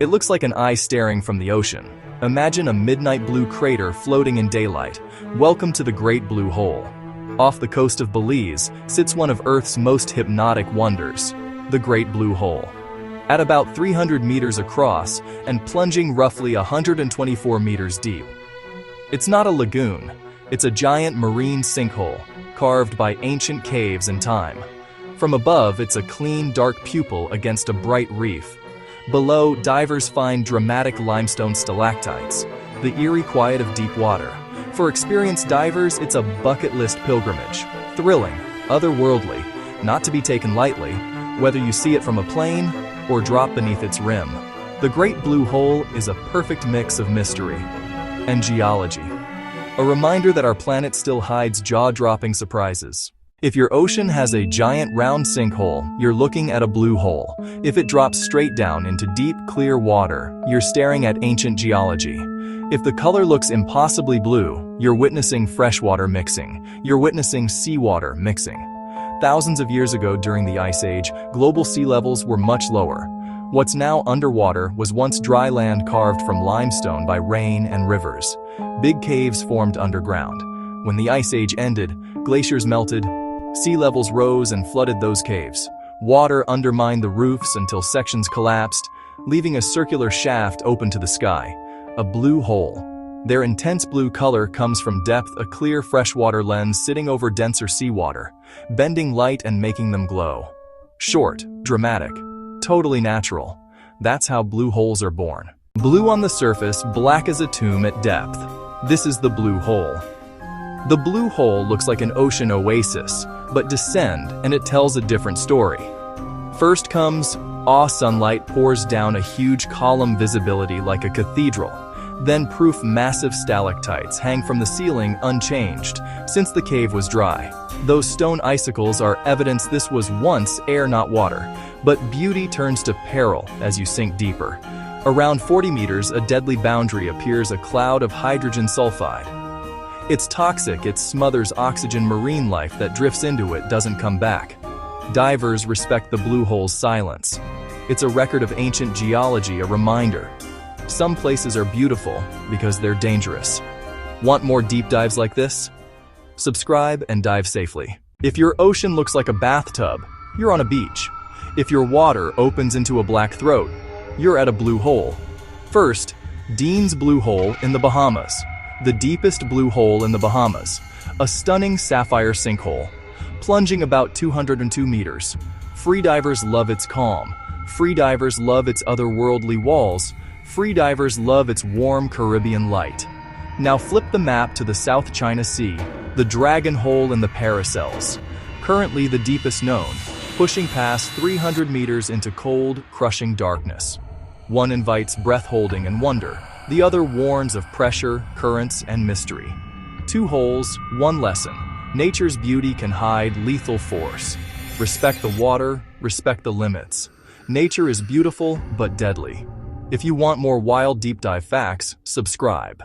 It looks like an eye staring from the ocean. Imagine a midnight blue crater floating in daylight. Welcome to the Great Blue Hole. Off the coast of Belize sits one of Earth's most hypnotic wonders, the Great Blue Hole. At about 300 meters across and plunging roughly 124 meters deep. It's not a lagoon, it's a giant marine sinkhole, carved by ancient caves and time. From above, it's a clean, dark pupil against a bright reef. Below, divers find dramatic limestone stalactites, the eerie quiet of deep water. For experienced divers, it's a bucket list pilgrimage. Thrilling, otherworldly, not to be taken lightly, whether you see it from a plane or drop beneath its rim. The Great Blue Hole is a perfect mix of mystery and geology. A reminder that our planet still hides jaw-dropping surprises. If your ocean has a giant round sinkhole, you're looking at a blue hole. If it drops straight down into deep, clear water, you're staring at ancient geology. If the color looks impossibly blue, you're witnessing freshwater mixing. You're witnessing seawater mixing. Thousands of years ago during the Ice Age, global sea levels were much lower. What's now underwater was once dry land carved from limestone by rain and rivers. Big caves formed underground. When the Ice Age ended, glaciers melted, sea levels rose and flooded those caves. Water undermined the roofs until sections collapsed, leaving a circular shaft open to the sky, a blue hole. Their intense blue color comes from depth, a clear freshwater lens sitting over denser seawater, bending light and making them glow. Short, dramatic, totally natural. That's how blue holes are born. Blue on the surface, black as a tomb at depth. This is the blue hole. The blue hole looks like an ocean oasis, but descend and it tells a different story. First comes awe. Sunlight pours down a huge column, visibility like a cathedral. Then proof, massive stalactites hang from the ceiling unchanged since the cave was dry. Those stone icicles are evidence this was once air, not water. But beauty turns to peril as you sink deeper. Around 40 meters, a deadly boundary appears, a cloud of hydrogen sulfide. It's toxic, it smothers oxygen. Marine life that drifts into it doesn't come back. Divers respect the blue hole's silence. It's a record of ancient geology, a reminder. Some places are beautiful because they're dangerous. Want more deep dives like this? Subscribe and dive safely. If your ocean looks like a bathtub, you're on a beach. If your water opens into a black throat, you're at a blue hole. First, Dean's Blue Hole in the Bahamas. The deepest blue hole in the Bahamas. A stunning sapphire sinkhole, plunging about 202 meters. Freedivers love its calm. Freedivers love its otherworldly walls. Freedivers love its warm Caribbean light. Now flip the map to the South China Sea, the Dragon Hole in the Paracels. Currently the deepest known, pushing past 300 meters into cold, crushing darkness. One invites breath-holding and wonder. The other warns of pressure, currents, and mystery. Two holes, one lesson. Nature's beauty can hide lethal force. Respect the water, respect the limits. Nature is beautiful but deadly. If you want more wild deep dive facts, subscribe.